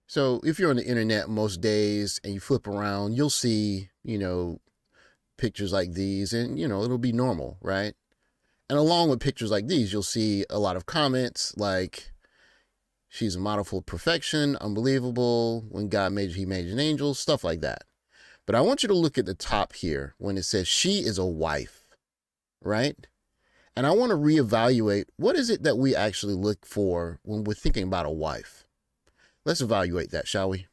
So if you're on the internet most days and you flip around, you'll see, pictures like these and, it'll be normal, right? And along with pictures like these, you'll see a lot of comments like, she's a model for perfection, unbelievable, when God made you, he made an angel, stuff like that. But I want you to look at the top here when it says she is a wife, right? And I want to reevaluate what is it that we actually look for when we're thinking about a wife. Let's evaluate that, shall we?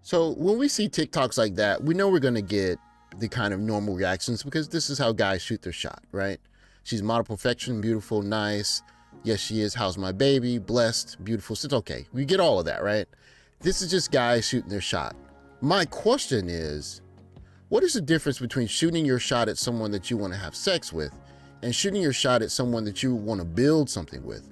So when we see TikToks like that, we know we're going to get the kind of normal reactions because this is how guys shoot their shot, right? She's model perfection, beautiful, nice. Yes, she is. How's my baby? Blessed, beautiful. It's okay. We get all of that, right? This is just guys shooting their shot. My question is, what is the difference between shooting your shot at someone that you want to have sex with and shooting your shot at someone that you want to build something with?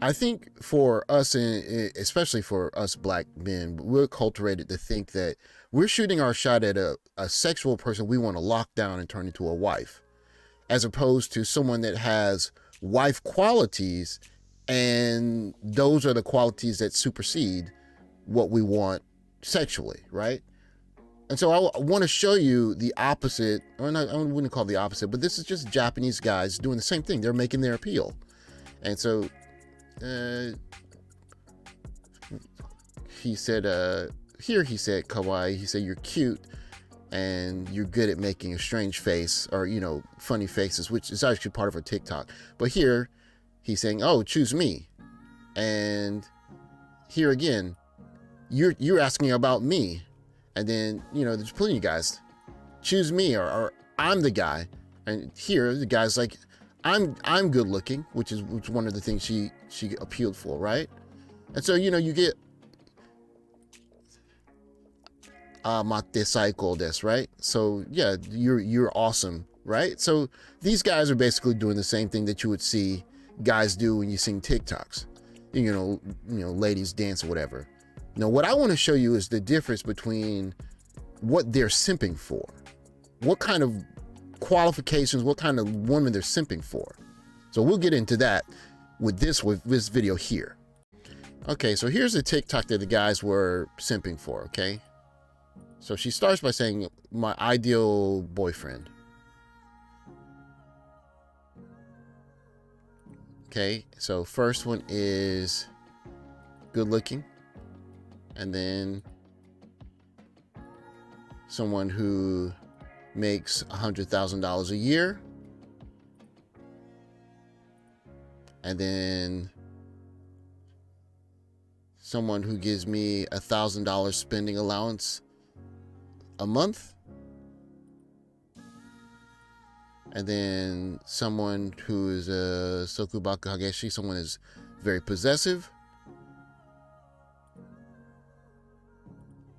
I think for us, especially for us black men, we're cultivated to think that we're shooting our shot at a sexual person we want to lock down and turn into a wife, as opposed to someone that has wife qualities, and those are the qualities that supersede what we want sexually, right? And so I want to show you the opposite, or not, I wouldn't call it the opposite, but this is just Japanese guys doing the same thing. They're making their appeal. And so he said, he said, kawaii, he said, you're cute and you're good at making a strange face or, funny faces, which is actually part of a TikTok. But here he's saying, oh, choose me. And here again, you're asking about me. And then, there's plenty of guys, choose me or I'm the guy. And here the guy's like, I'm good looking, which is one of the things she appealed for, right? And so, you get mate saiko desu, right? So yeah, you're awesome, right? So these guys are basically doing the same thing that you would see guys do when you sing TikToks, ladies dance or whatever. Now, what I want to show you is the difference between what they're simping for, what kind of qualifications, what kind of woman they're simping for. So we'll get into that with this video here. Okay, so here's the TikTok that the guys were simping for, okay? So she starts by saying, my ideal boyfriend. Okay, so first one is good looking. And then someone who makes $100,000 a year. And then someone who gives me $1,000 spending allowance a month. And then someone who is a sokubaku hageshi, someone is very possessive.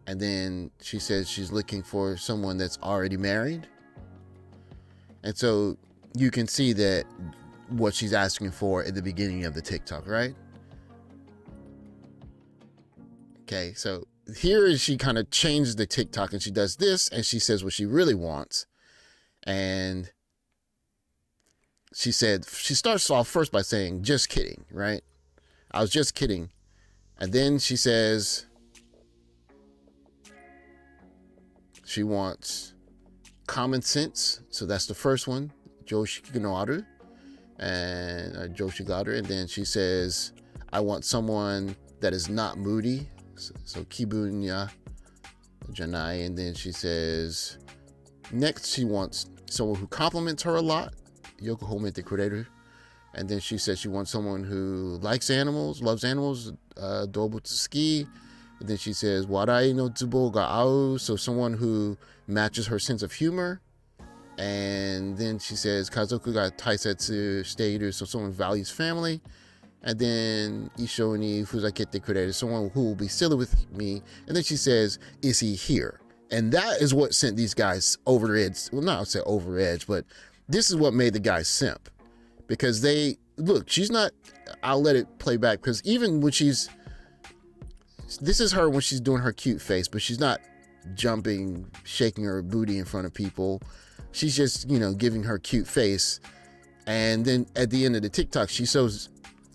And then she says she's looking for someone that's already married. And so you can see that what she's asking for at the beginning of the TikTok, right? Okay, so here she kind of changes the TikTok and she does this and she says what she really wants. And she said, she starts off first by saying, just kidding, right? I was just kidding. And then she says, she wants common sense. So that's the first one, Joshikaru, and Joshigaru. And then she says, I want someone that is not moody. So kibunya janai. And then she says, next she wants someone who compliments her a lot. Yokohome te kureru. And then she says she wants someone who likes animals, loves animals, dobutsuki. And then she says, warai no tsubo ga au, so someone who matches her sense of humor. And then she says, kazoku ga taisetsu shiteiru, so someone values family. And then isho ni fuzakete kureru, someone who will be silly with me. And then she says, is he here? And that is what sent these guys over the edge. Well, not say over the edge, but this is what made the guys simp. Because they, look, she's not, I'll let it play back, because even when this is her when she's doing her cute face, but she's not jumping, shaking her booty in front of people. She's just, giving her cute face. And then at the end of the TikTok, she shows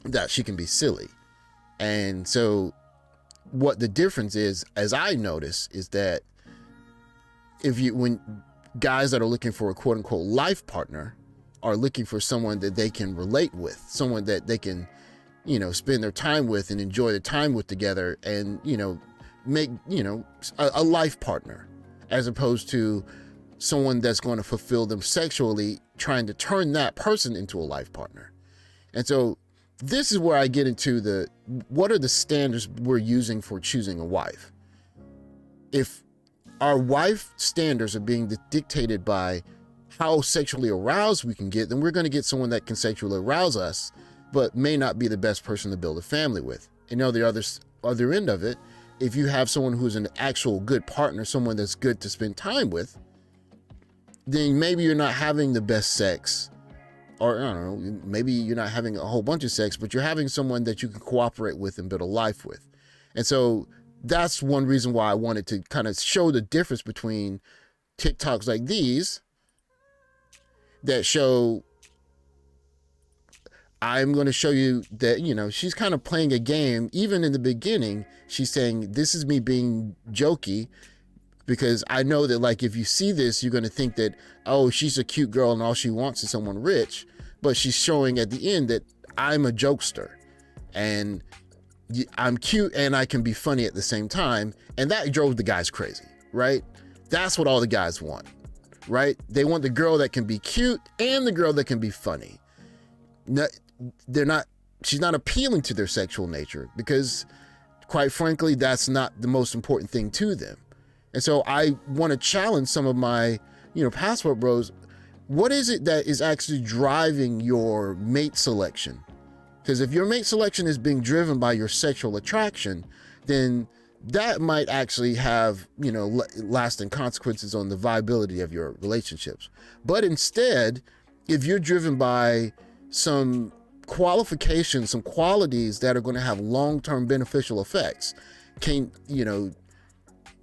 that she can be silly. And so what the difference is, as I notice, is that when guys that are looking for a quote unquote life partner are looking for someone that they can relate with, someone that they can, spend their time with and enjoy the time with together, and, make, a life partner, as opposed to someone that's going to fulfill them sexually, trying to turn that person into a life partner. And so this is where I get into what are the standards we're using for choosing a wife? If our wife standards are being dictated by how sexually aroused we can get, then we're going to get someone that can sexually arouse us, but may not be the best person to build a family with. And on the other end of it, if you have someone who's an actual good partner, someone that's good to spend time with, then maybe you're not having the best sex, or I don't know, maybe you're not having a whole bunch of sex, but you're having someone that you can cooperate with and build a life with. And so that's one reason why I wanted to kind of show the difference between TikToks like these that show, I'm going to show you that, she's kind of playing a game. Even in the beginning, she's saying, this is me being jokey, because I know that, like, if you see this, you're going to think that, oh, she's a cute girl and all she wants is someone rich. But she's showing at the end that I'm a jokester and I'm cute and I can be funny at the same time. And that drove the guys crazy, right? That's what all the guys want, right? They want the girl that can be cute and the girl that can be funny. No, she's not appealing to their sexual nature, because quite frankly, that's not the most important thing to them. And so I want to challenge some of my, passport bros. What is it that is actually driving your mate selection? Because if your mate selection is being driven by your sexual attraction, then that might actually have, lasting consequences on the viability of your relationships. But instead, if you're driven by some qualifications, some qualities that are going to have long-term beneficial effects,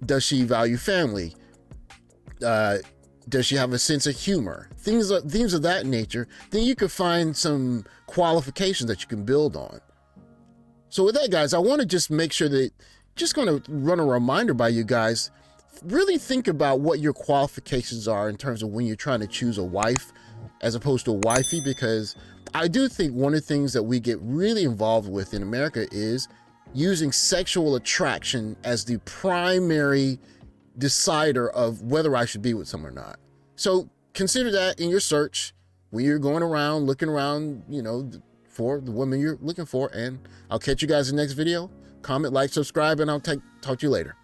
does she value family? Does she have a sense of humor? Things of that nature. Then you could find some qualifications that you can build on. So with that, guys, I want to just make sure that, just going to run a reminder by you guys, really think about what your qualifications are in terms of when you're trying to choose a wife as opposed to a wifey, because I do think one of the things that we get really involved with in America is using sexual attraction as the primary decider of whether I should be with someone or not. So consider that in your search when you're going around, looking around, for the woman you're looking for. And I'll catch you guys in the next video. Comment, like, subscribe, and I'll talk to you later.